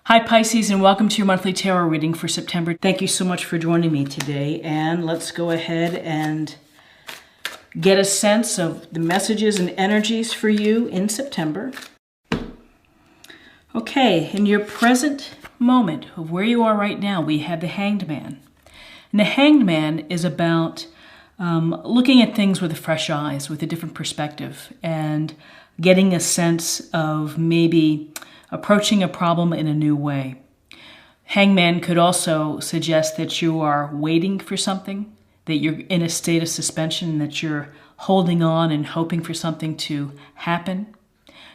Hi Pisces, and welcome to your monthly tarot reading for September. Thank you so much for joining me today, and let's go ahead and get a sense of the messages and energies for you in September. Okay, in your present moment of where you are right now, we have the Hanged Man. And the Hanged Man is about looking at things with fresh eyes, with a different perspective, and getting a sense of maybe approaching a problem in a new way. Hangman could also suggest that you are waiting for something, that you're in a state of suspension, that you're holding on and hoping for something to happen.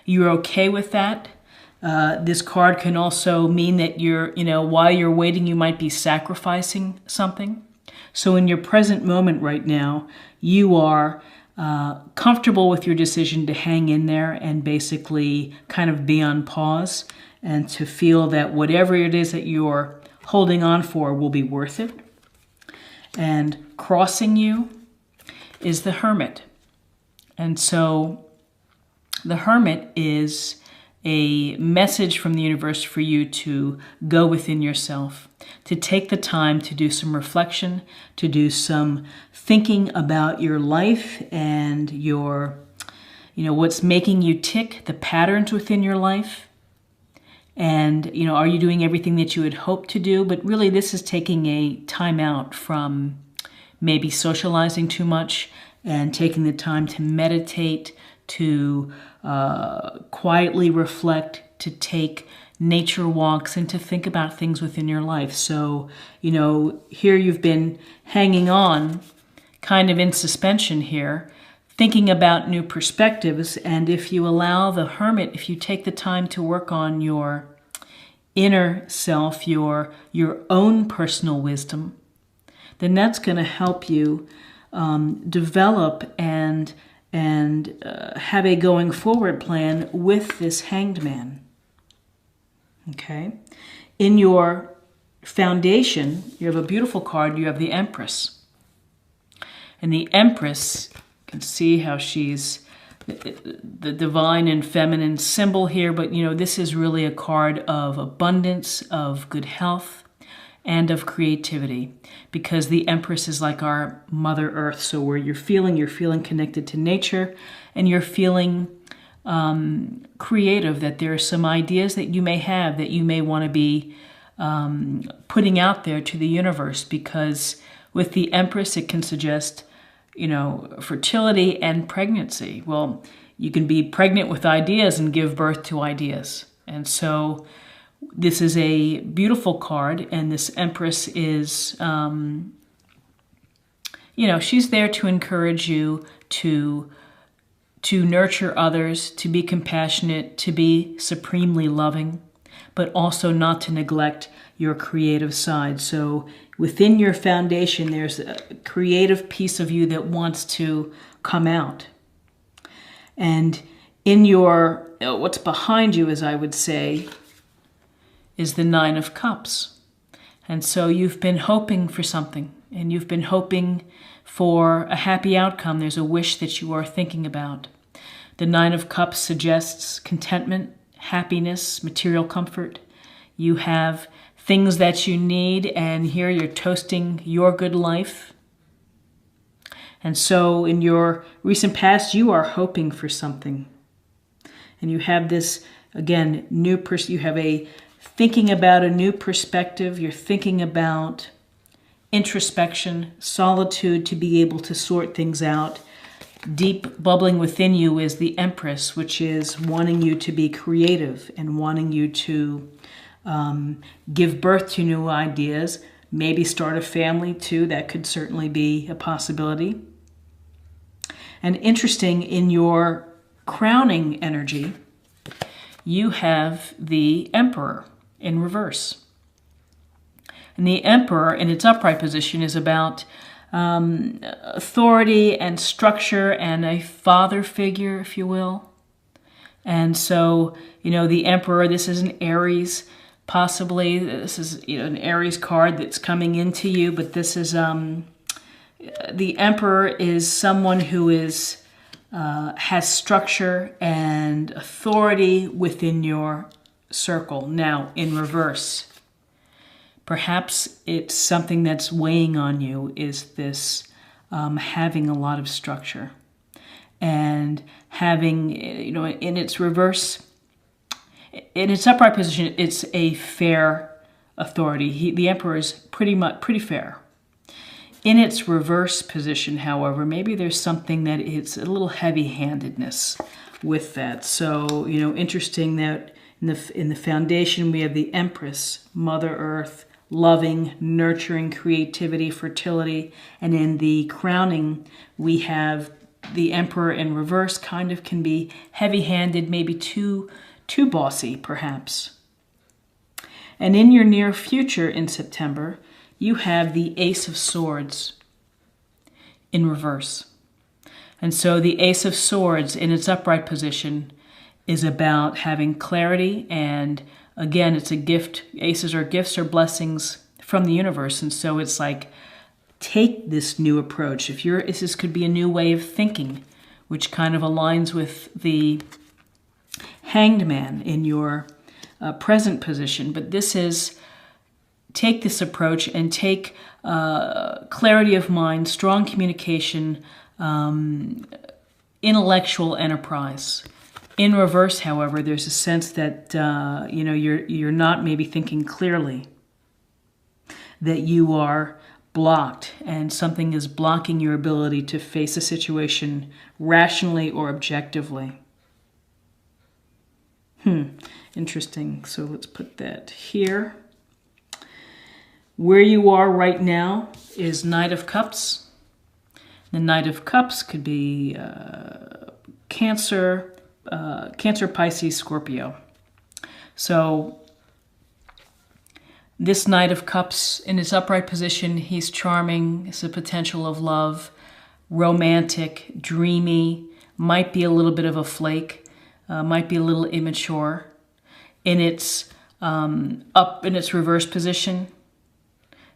You're okay with that. This card can also mean that while you're waiting, you might be sacrificing something. So in your present moment right now, you are comfortable with your decision to hang in there and basically kind of be on pause and to feel that whatever it is that you're holding on for will be worth it. And crossing you is the Hermit. And so the Hermit is a message from the universe for you to go within yourself, to take the time to do some reflection, to do some thinking about your life and your, what's making you tick, the patterns within your life. And, are you doing everything that you had hoped to do? But really, this is taking a time out from maybe socializing too much and taking the time to meditate, to quietly reflect, to take nature walks, and to think about things within your life. So, here you've been hanging on, kind of in suspension here, thinking about new perspectives. And if you allow the Hermit, if you take the time to work on your inner self, your own personal wisdom, then that's going to help you develop and have a going forward plan with this Hanged Man. Okay. In your foundation, you have a beautiful card. You have the Empress. And the Empress, you can see how she's the divine and feminine symbol here, but this is really a card of abundance, of good health, and of creativity, because the Empress is like our Mother Earth. So where you're feeling connected to nature, and you're feeling creative, that there are some ideas that you may have that you may want to be putting out there to the universe, because with the Empress, it can suggest, fertility and pregnancy. Well, you can be pregnant with ideas and give birth to ideas. And so this is a beautiful card, and this Empress is, she's there to encourage you to nurture others, to be compassionate, to be supremely loving, but also not to neglect your creative side. So within your foundation, there's a creative piece of you that wants to come out. And in your, what's behind you, as I would say, is the Nine of Cups. And so you've been hoping for something, and you've been hoping for a happy outcome. There's a wish that you are thinking about. The Nine of Cups suggests contentment, happiness, material comfort. You have things that you need, and here you're toasting your good life. And so in your recent past, you are hoping for something. And you have this, again, you have a thinking about a new perspective. You're thinking about introspection, solitude, to be able to sort things out. Deep bubbling within you is the Empress, which is wanting you to be creative and wanting you to give birth to new ideas, maybe start a family too. That could certainly be a possibility. And interesting, in your crowning energy, you have the Emperor in reverse. And the Emperor in its upright position is about authority and structure and a father figure, if you will. And so, the Emperor, this is an Aries, possibly. This is, an Aries card that's coming into you, but this is, the Emperor is someone who is, has structure and authority within your circle. Now, in reverse, perhaps it's something that's weighing on you is this having a lot of structure and having, in its reverse, in its upright position, it's a fair authority. The emperor is pretty fair. In its reverse position, however, maybe there's something that it's a little heavy-handedness with that. So, interesting that in the foundation we have the Empress, Mother Earth, loving, nurturing, creativity, fertility, and in the crowning we have the Emperor in reverse. Kind of can be heavy-handed, maybe too bossy, perhaps. And in your near future in September, you have the Ace of Swords in reverse. And so the Ace of Swords in its upright position is about having clarity, and again, it's a gift. Aces are gifts or blessings from the universe, and so it's like, take this new approach. This could be a new way of thinking, which kind of aligns with the Hanged Man in your present position. But this is, take this approach and take clarity of mind, strong communication, intellectual enterprise. In reverse, however, there's a sense that you're not maybe thinking clearly, that you are blocked, and something is blocking your ability to face a situation rationally or objectively. Interesting. So let's put that here. Where you are right now is Knight of Cups. The Knight of Cups could be Cancer, Pisces, Scorpio. So this Knight of Cups in its upright position, he's charming. It's a potential of love, romantic, dreamy, might be a little bit of a flake, might be a little immature. In its reverse position,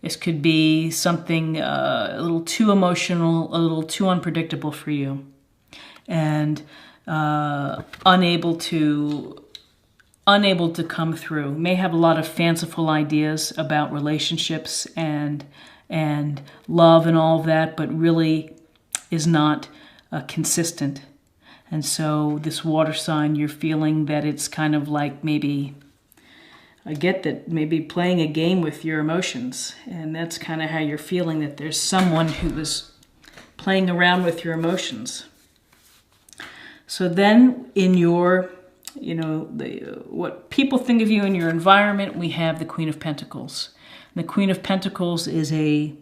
this could be something a little too emotional, a little too unpredictable for you, and unable to come through. May have a lot of fanciful ideas about relationships and love and all of that, but really is not consistent. And so this water sign, you're feeling that it's kind of like, maybe, I get that, maybe playing a game with your emotions. And that's kind of how you're feeling, that there's someone who is playing around with your emotions. So then in your, what people think of you in your environment, we have the Queen of Pentacles. And the Queen of Pentacles is a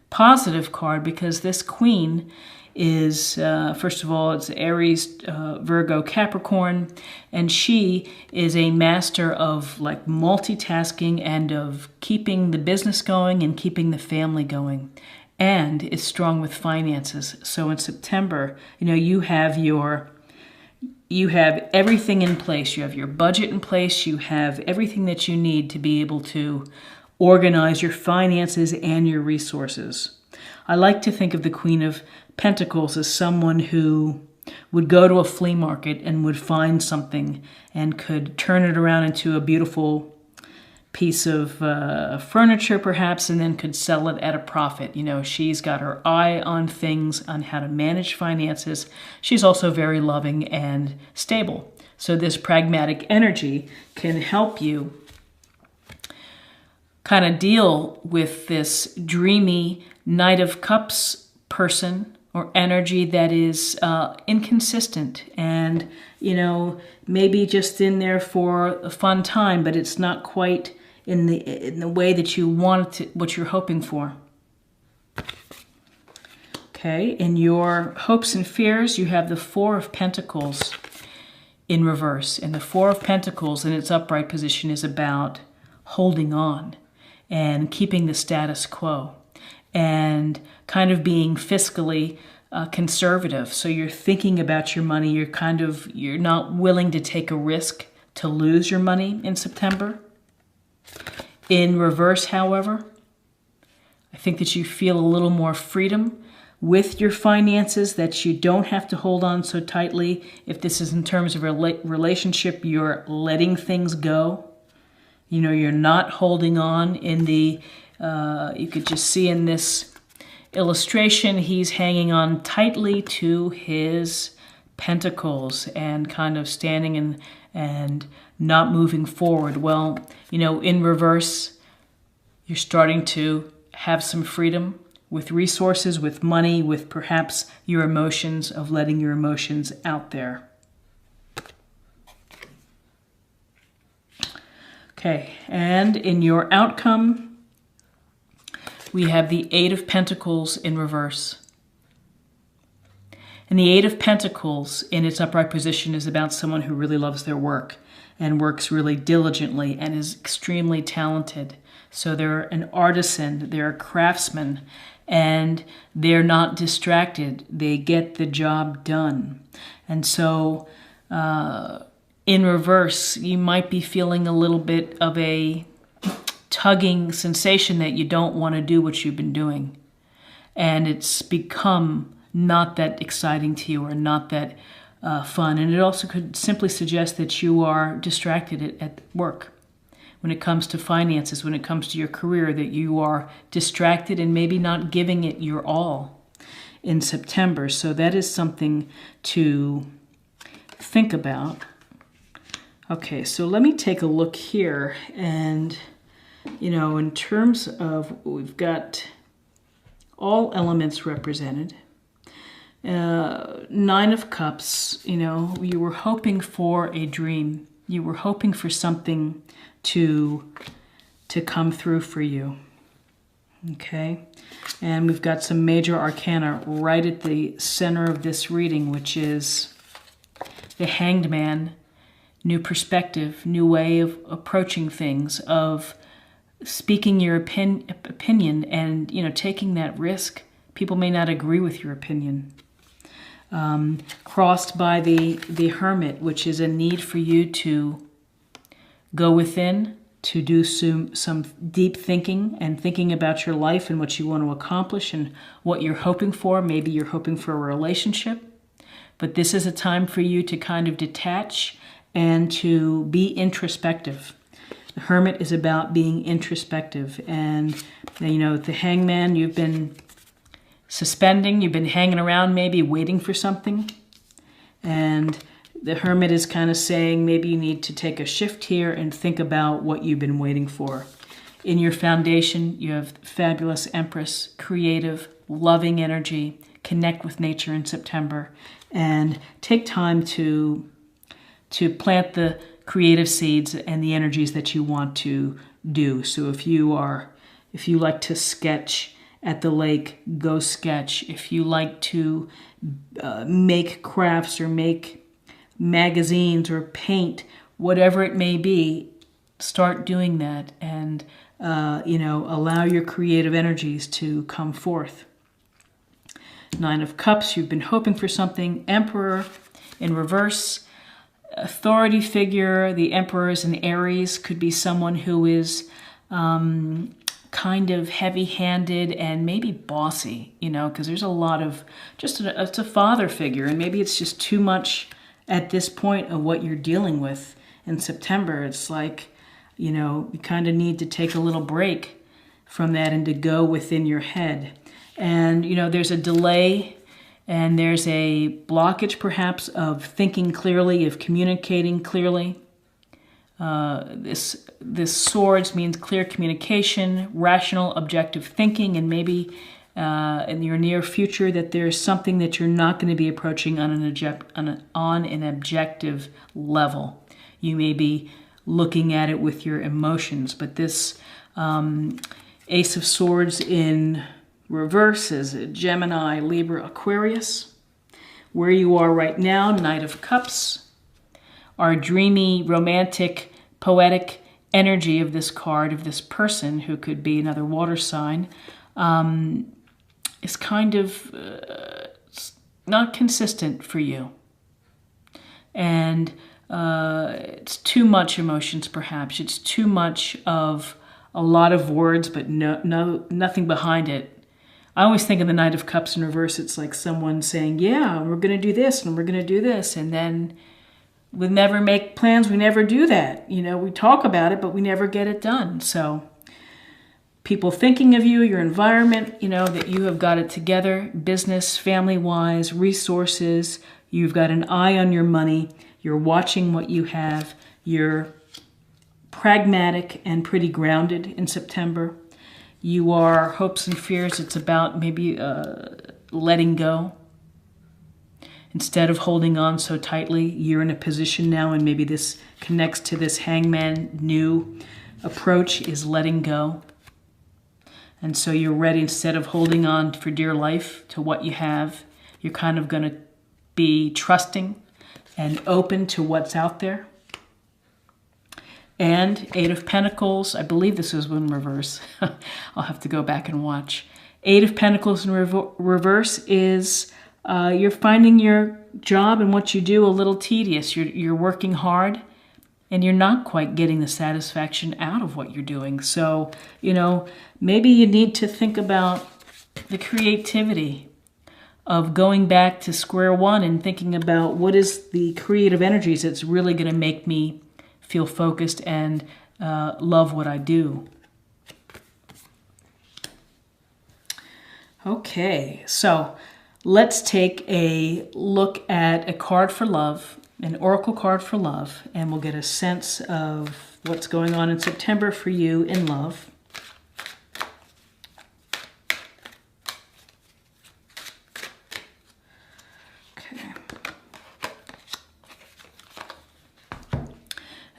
positive card because this queen is, first of all, it's Aries, Virgo, Capricorn, and she is a master of like multitasking and of keeping the business going and keeping the family going, and is strong with finances. So in September, you have everything in place. You have your budget in place. You have everything that you need to be able to organize your finances and your resources. I like to think of the Queen of Pentacles as someone who would go to a flea market and would find something and could turn it around into a beautiful piece of furniture, perhaps, and then could sell it at a profit. She's got her eye on things, on how to manage finances. She's also very loving and stable. So this pragmatic energy can help you kind of deal with this dreamy Knight of Cups person or energy that is inconsistent and, maybe just in there for a fun time, but it's not quite in the way that you want it, what you're hoping for. Okay, in your hopes and fears, you have the Four of Pentacles in reverse. And the Four of Pentacles in its upright position is about holding on and keeping the status quo and kind of being fiscally conservative. So you're thinking about your money. You're not willing to take a risk to lose your money in September. In reverse, however, I think that you feel a little more freedom, with your finances, that you don't have to hold on so tightly. If this is in terms of a relationship, you're letting things go. You know, you're not holding on in the, you could just see in this illustration, he's hanging on tightly to his pentacles and kind of standing and not moving forward. Well, you know, in reverse, you're starting to have some freedom with resources, with money, with perhaps your emotions, of letting your emotions out there. Okay, and in your outcome, we have the Eight of Pentacles in reverse. And the Eight of Pentacles in its upright position is about someone who really loves their work and works really diligently and is extremely talented. So they're an artisan, they're a craftsman, and they're not distracted. They get the job done. And so in reverse, you might be feeling a little bit of a tugging sensation that you don't want to do what you've been doing. And it's become not that exciting to you, or not that fun. And it also could simply suggest that you are distracted at work. When it comes to finances, when it comes to your career, that you are distracted and maybe not giving it your all in September. So that is something to think about. Okay, so let me take a look here. And, you know, in terms of, we've got all elements represented. Nine of Cups, you know, you were hoping for a dream. You were hoping for something to come through for you. Okay, and we've got some major arcana right at the center of this reading, which is the Hanged Man. New perspective, new way of approaching things, of speaking your opinion and, you know, taking that risk. People may not agree with your opinion. Crossed by the Hermit, which is a need for you to go within, to do some deep thinking and thinking about your life and what you want to accomplish and what you're hoping for. Maybe you're hoping for a relationship, but this is a time for you to kind of detach and to be introspective. The Hermit is about being introspective. And, you know, the Hangman, you've been suspending, you've been hanging around, maybe waiting for something. And the Hermit is kind of saying maybe you need to take a shift here and think about what you've been waiting for. In your foundation, you have fabulous Empress, creative, loving energy. Connect with nature in September and take time to plant the creative seeds and the energies that you want to do. So if you like to sketch at the lake, go sketch. If you like to make crafts or make magazines or paint, whatever it may be, start doing that and you know, allow your creative energies to come forth. Nine of Cups, you've been hoping for something. Emperor in reverse. Authority figure, the Emperor is an Aries, could be someone who is kind of heavy-handed and maybe bossy, you know, because there's a lot of it's a father figure, and maybe it's just too much at this point of what you're dealing with in September. It's like, you know, you kind of need to take a little break from that and to go within your head. And, you know, there's a delay and there's a blockage perhaps of thinking clearly, of communicating clearly. This swords means clear communication, rational, objective thinking, and maybe in your near future that there's something that you're not going to be approaching on an objective level. You may be looking at it with your emotions, but this Ace of Swords in reverse is Gemini, Libra, Aquarius. Where you are right now, Knight of Cups. Our dreamy, romantic, poetic energy of this card, of this person who could be another water sign, is kind of not consistent for you. And it's too much emotions, perhaps. It's too much of a lot of words, but nothing behind it. I always think of the Knight of Cups in reverse. It's like someone saying, yeah, we're going to do this and we're going to do this. And then we never make plans. We never do that. You know, we talk about it, but we never get it done. So people thinking of you, your environment, you know, that you have got it together, business, family-wise, resources. You've got an eye on your money. You're watching what you have. You're pragmatic and pretty grounded in September. You are hopes and fears. It's about maybe letting go. Instead of holding on so tightly, you're in a position now, and maybe this connects to this hangman new approach, is letting go. And so you're ready, instead of holding on for dear life to what you have, you're kind of going to be trusting and open to what's out there. And Eight of Pentacles, I believe this is in reverse. I'll have to go back and watch. Eight of Pentacles in reverse is you're finding your job and what you do a little tedious. You're working hard and you're not quite getting the satisfaction out of what you're doing. So, you know, maybe you need to think about the creativity of going back to square one and thinking about what is the creative energies that's really going to make me feel focused and love what I do. Okay, so let's take a look at a card for love, an oracle card for love, and we'll get a sense of what's going on in September for you in love.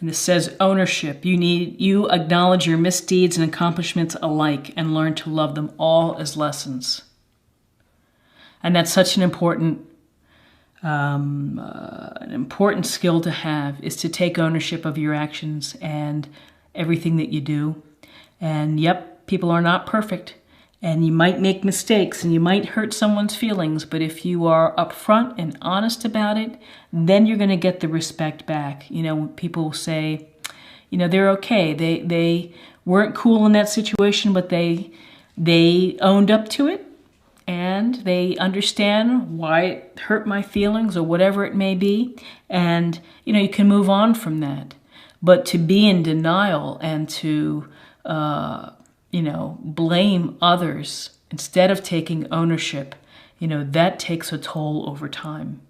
And this says ownership. You acknowledge your misdeeds and accomplishments alike and learn to love them all as lessons. And that's such an important skill to have, is to take ownership of your actions and everything that you do. And yep, people are not perfect. And you might make mistakes and you might hurt someone's feelings, but if you are upfront and honest about it, then you're going to get the respect back. You know, people say, you know, they're okay. They weren't cool in that situation, but they owned up to it and they understand why it hurt my feelings or whatever it may be. And, you know, you can move on from that. But to be in denial and to, you know, blame others instead of taking ownership, you know, that takes a toll over time.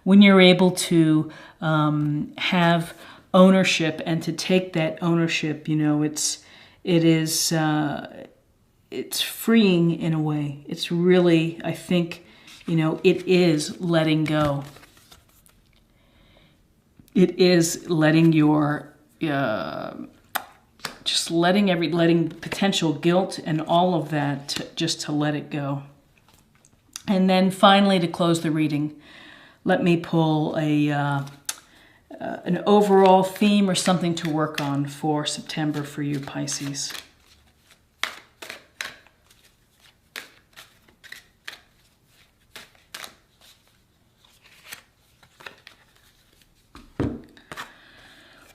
When you're able to have ownership and to take that ownership, you know, it's freeing in a way. It's really, I think, you know, it is letting go. It is letting your just letting potential guilt and all of that just to let it go. And then finally, to close the reading, let me pull an overall theme or something to work on for September for you, Pisces.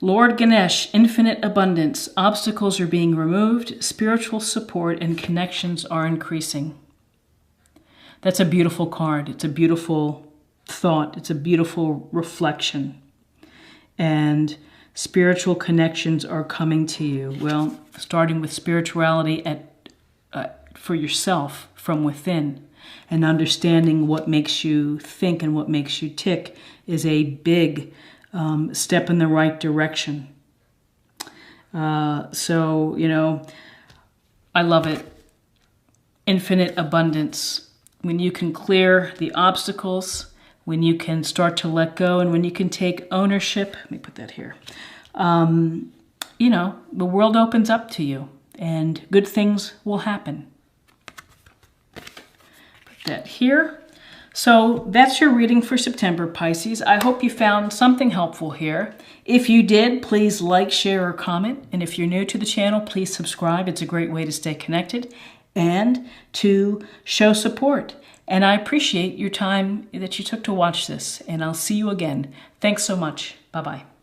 Lord Ganesh, infinite abundance, obstacles are being removed, spiritual support and connections are increasing. That's a beautiful card. It's a beautiful thought. It's a beautiful reflection. And spiritual connections are coming to you. Well, starting with spirituality for yourself from within, and understanding what makes you think and what makes you tick is a big step in the right direction. So, you know, I love it. Infinite abundance. When you can clear the obstacles, when you can start to let go, and when you can take ownership, let me put that here, you know, the world opens up to you and good things will happen. Put that here. So that's your reading for September, Pisces. I hope you found something helpful here. If you did, please like, share, or comment. And if you're new to the channel, please subscribe. It's a great way to stay connected and to show support. And I appreciate your time that you took to watch this. And I'll see you again. Thanks so much. Bye-bye.